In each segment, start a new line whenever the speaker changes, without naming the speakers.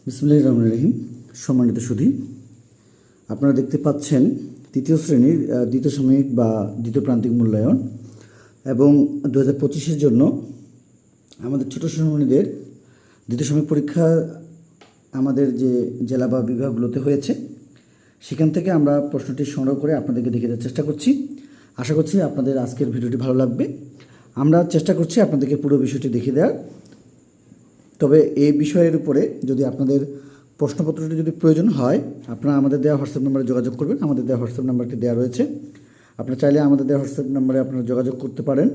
বিসমিল্লাহির রহমানির রহিম। সম্মানিত সুধী, আপনারা দেখতে পাচ্ছেন তৃতীয় শ্রেণীর দ্বিতীয় সাময়িক বা দ্বিতীয় প্রান্তিক মূল্যায়ন এবং 2025-এর জন্য আমাদের ছোট শ্রেণীদের দ্বিতীয় সাময়িক পরীক্ষা আমাদের যে জেলা বা বিভাগগুলোতে হয়েছে সেখান থেকে আমরা প্রশ্নটি সংগ্রহ করে আপনাদেরকে দেখিয়ে দেওয়ার চেষ্টা করছি। আশা করছি আপনাদের আজকের ভিডিওটি ভালো লাগবে। আমরা চেষ্টা করছি আপনাদেরকে পুরো বিষয়টি দেখিয়ে দেওয়ার। তবে এই বিষয়ের উপরে যদি আপনাদের প্রশ্নপত্রটি যদি প্রয়োজন হয়, আপনারা আমাদের দেওয়া হোয়াটসঅ্যাপ নম্বরে যোগাযোগ করবেন। আমাদের দেওয়া হোয়াটসঅ্যাপ নাম্বারটি দেওয়া রয়েছে, আপনারা চাইলে আমাদের দেওয়া হোয়াটসঅ্যাপ নম্বরে আপনারা যোগাযোগ করতে পারেন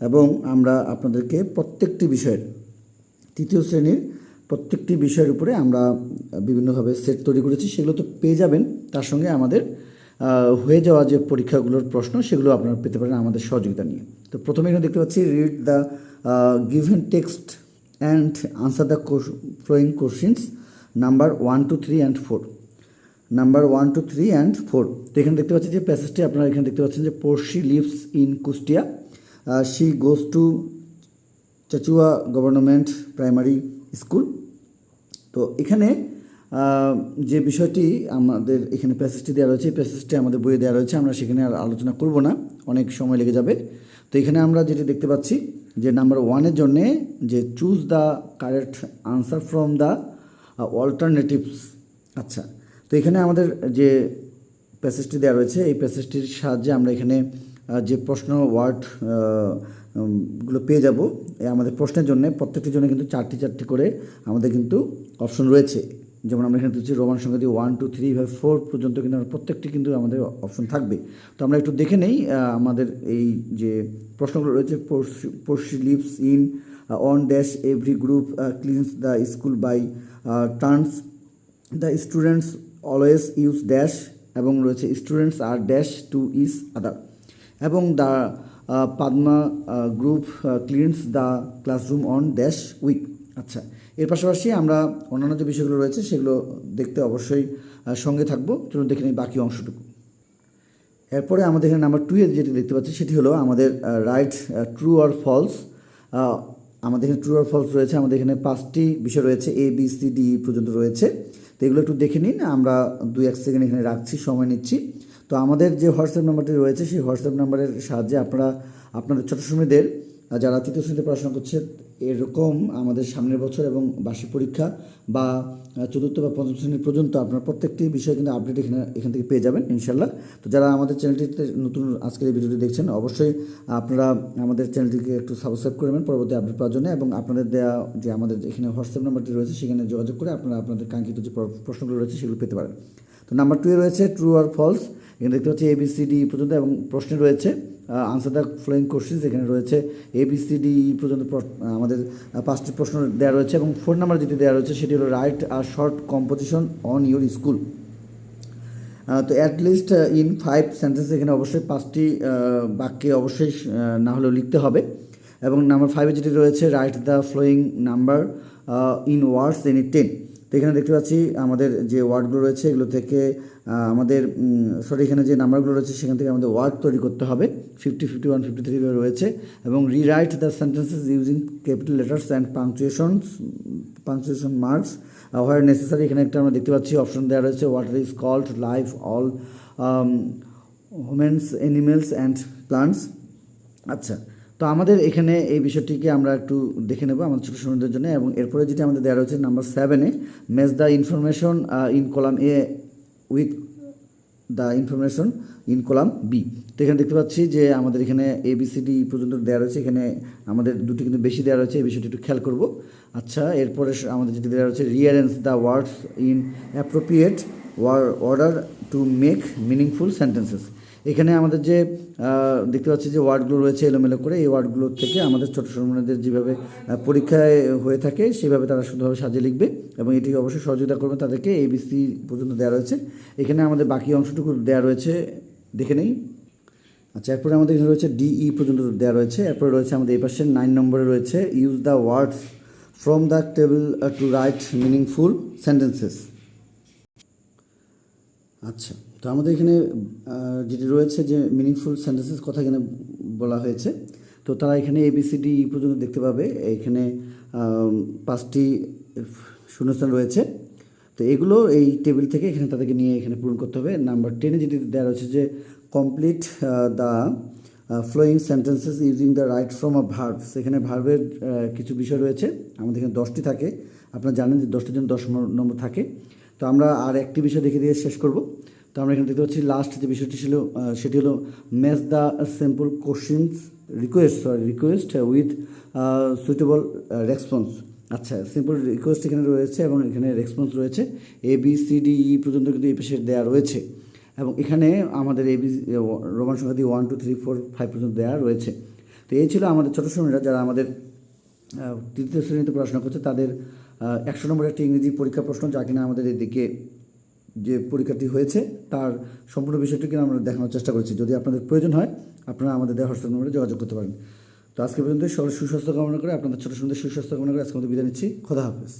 এবং আমরা আপনাদেরকে প্রত্যেকটি বিষয়ের তৃতীয় শ্রেণীর প্রত্যেকটি বিষয়ের উপরে আমরা বিভিন্নভাবে সেট তৈরি করেছি, সেগুলো তো পেয়ে যাবেন। তার সঙ্গে আমাদের হয়ে যাওয়া যে পরীক্ষাগুলোর প্রশ্ন সেগুলো আপনারা পেতে পারেন আমাদের সহযোগিতা নিয়ে। তো প্রথমে এখানে দেখতে পাচ্ছি read the given text and answer the following questions number 1 to 3 and 4। Number 1 to 3 and 4। তো এখানে দেখতে পাচ্ছি যে প্যাসেজটি আপনারা এখানে দেখতে পাচ্ছেন যে Porshi lives in Kushtia, she goes to Chachua government primary school. তো এখানে যে বিষয়টি আমাদের এখানে প্যাসেজটি দেওয়া রয়েছে, এই প্যাসেজটি আমাদের বইয়ে দেওয়া রয়েছে, আমরা সেখানে আর আলোচনা করব না, অনেক সময় লেগে যাবে। তো এখানে আমরা যেটি দেখতে পাচ্ছি যে নাম্বার 1-এর জন্যে যে choose the correct answer from the alternatives. আচ্ছা, তো এখানে আমাদের যে প্যাসেজটি দেওয়া রয়েছে এই প্যাসেজটির সাহায্যে আমরা এখানে যে প্রশ্ন ওয়ার্ড গুলো পেয়ে যাব। আমাদের প্রশ্নের জন্য প্রত্যেকটির জন্য কিন্তু চারটি করে আমাদের কিন্তু অপশন রয়েছে। যেমন আমরা এখানে দেখছি রোমান সংখ্যা দিয়ে 1 2 3 4 পর্যন্ত কিন্তু আমরা প্রত্যেকটি কিন্তু আমাদের অপশন থাকবে। তো আমরা একটু দেখে নেই আমাদের এই যে প্রশ্নগুলো রয়েছে। Porshi lives in on dash every group cleans the school by turns, the students always use dash, এবং রয়েছে স্টুডেন্টস আর ড্যাশ টু ইজ আদার, এবং the Padma group cleans the classroom on dash week. আচ্ছা, এর পাশাপাশি আমরা অন্যান্য যে বিষয়গুলো রয়েছে সেগুলো দেখতে অবশ্যই সঙ্গে থাকবো। চলুন দেখে নিই বাকি অংশটুকু। এরপরে আমাদের এখানে নাম্বার 2-এ যেটি দেখতে পাচ্ছি সেটি হলো আমাদের রাইট ট্রু অর ফলস। আমাদের এখানে ট্রু অর ফলস রয়েছে, আমাদের এখানে 5টি বিষয় রয়েছে, A B C D E পর্যন্ত রয়েছে। তো এগুলো একটু দেখে নিন, আমরা 2-1 সেকেন্ড এখানে রাখছি, সময় নিচ্ছি। তো আমাদের যে হোয়াটসঅ্যাপ নাম্বারটি রয়েছে সেই হোয়াটসঅ্যাপ নাম্বারের সাহায্যে আপনারা আপনাদের ছোটো শ্রেণীদের যারা তৃতীয় শ্রেণীতে পড়াশোনা করছে এরকম আমাদের সামনের বছর এবং বার্ষিক পরীক্ষা বা চতুর্থ বা পঞ্চম শ্রেণী পর্যন্ত আপনার প্রত্যেকটি বিষয় কিন্তু আপডেট এখান থেকে পেয়ে যাবেন ইনশাল্লাহ। তো যারা আমাদের চ্যানেলটিতে নতুন আজকের এই ভিডিওটি দেখছেন অবশ্যই আপনারা আমাদের চ্যানেলটিকে একটু সাবস্ক্রাইব করবেন পরবর্তী আপডেট পাওয়ার জন্য, এবং আপনাদের দেওয়া যে আমাদের এখানে হোয়াটসঅ্যাপ নাম্বারটি রয়েছে সেখানে যোগাযোগ করে আপনারা আপনাদের কাঙ্ক্ষিত যে প্রশ্নগুলো রয়েছে সেগুলো পেতে পারেন। তো নাম্বার 2-এ রয়েছে ট্রু আর ফলস। এখানে দেখতে পাচ্ছি ABCD পর্যন্ত, এবং প্রশ্নে রয়েছে আনসার দ্য ফ্লোয়িং কোশ্চেন্স। এখানে রয়েছে ABCD পর্যন্ত আমাদের 5টি প্রশ্ন দেওয়া রয়েছে, এবং 4 নাম্বার যেটি দেওয়া রয়েছে সেটি হলো রাইট আর short composition on your school. তো অ্যাটলিস্ট ইন 5 সেন্টেন্স, এখানে অবশ্যই 5টি বাক্যে অবশ্যই না হলেও লিখতে হবে। এবং নাম্বার 5-এ যেটি রয়েছে write the following number in words any 10। তো এখানে দেখতে পাচ্ছি আমাদের যে ওয়ার্ডগুলো রয়েছে এগুলো থেকে আমাদের এখানে যে নাম্বারগুলো রয়েছে সেখান থেকে আমাদের ওয়ার্ড তৈরি করতে হবে। 50, 51, 53 রয়েছে। এবং rewrite the sentences using capital letters and punctuation marks where necessary. এখানে একটা আমরা দেখতে পাচ্ছি অপশন দেওয়া রয়েছে water is called life, all humans, animals and plants. আচ্ছা, তো আমাদের এখানে এই বিষয়টিকে আমরা একটু দেখে নেব আমাদের ছোটো শ্রেণীদের জন্য। এবং এরপরে যেটি আমাদের দেওয়া রয়েছে নাম্বার 7-এ match the information in column A with the information in column B. তো এখানে দেখতে পাচ্ছি যে আমাদের এখানে ABCD পর্যন্ত দেওয়া রয়েছে, এখানে আমাদের দুটি কিন্তু বেশি দেওয়া রয়েছে, এই বিষয়টি একটু খেয়াল করব। আচ্ছা, এরপরে আমাদের যেটি দেওয়া রয়েছে rearrange the words in appropriate order to make meaningful sentences. এখানে আমাদের যে দেখতে পাচ্ছি যে ওয়ার্ডগুলো রয়েছে এলোমেলো করে, এই ওয়ার্ডগুলোর থেকে আমাদের ছোটো শ্রেণীদের যেভাবে পরীক্ষায় হয়ে থাকে সেভাবে তারা শুধুভাবে সাজিয়ে লিখবে, এবং এটি অবশ্যই সহযোগিতা করবে তাদেরকে। ABC পর্যন্ত দেওয়া রয়েছে, এখানে আমাদের বাকি অংশটুকু দেওয়া রয়েছে, দেখে নেই। আচ্ছা, এরপরে আমাদের এখানে রয়েছে DE পর্যন্ত দেওয়া রয়েছে। এরপরে রয়েছে আমাদের এই পাশে 9 নম্বরে রয়েছে use the words from the table to write meaningful sentences. আচ্ছা, তো আমাদের এখানে যেটি রয়েছে যে মিনিংফুল সেন্টেন্সেস কথা এখানে বলা হয়েছে। তো তারা এখানে ABCD পর্যন্ত দেখতে পাবে। এখানে 5টি শূন্যস্থান রয়েছে। তো এগুলো এই টেবিল থেকে এখানে তাদেরকে নিয়ে এখানে পূরণ করতে হবে। নাম্বার 10-এ যেটি দেওয়া রয়েছে যে complete the following sentences using the right from of verbs. এখানে ভার্বের কিছু বিষয় রয়েছে, আমাদের এখানে 10টি থাকে। আপনারা জানেন যে 10টির জন্য 10 নম্বর থাকে। তো আমরা আর একটি বিষয় দেখে দিয়ে শেষ করব। তো আমরা এখানে দেখতে পাচ্ছি লাস্ট যে বিষয়টি ছিল সেটি হলো match the simple questions request with suitable response. আচ্ছা, সিম্পল রিকোয়েস্ট এখানে রয়েছে এবং এখানে রেসপন্স রয়েছে ABCDE পর্যন্ত কিন্তু এই পেশে দেওয়া রয়েছে, এবং এখানে আমাদের রোমান সংখ্যা দিয়ে 1 2 3 4 5 পর্যন্ত দেওয়া রয়েছে। তো এই ছিল আমাদের ছোটো শ্রেণীরা যারা আমাদের তৃতীয় শ্রেণীতে পড়াশোনা করছে তাদের 100 নম্বরের একটি ইংরেজি পরীক্ষা প্রশ্ন, যা কিনা আমাদের এদিকে যে পরীক্ষাটি হয়েছে তার সম্পূর্ণ বিষয়টি কিনা আমরা দেখানোর চেষ্টা করছি। যদি আপনাদের প্রয়োজন হয় আপনারা আমাদের দেওয়া হোয়াটসঅ্যাপ নম্বরে যোগাযোগ করতে পারেন। তো আজকে পর্যন্ত সকল সুস্বাস্থ্য কামনা করে, আপনাদের ছোটো সুন্দর সুস্বাস্থ্য কামনা করে আজকে আমাদের বিদায় নিচ্ছি। খোদা হাফেজ।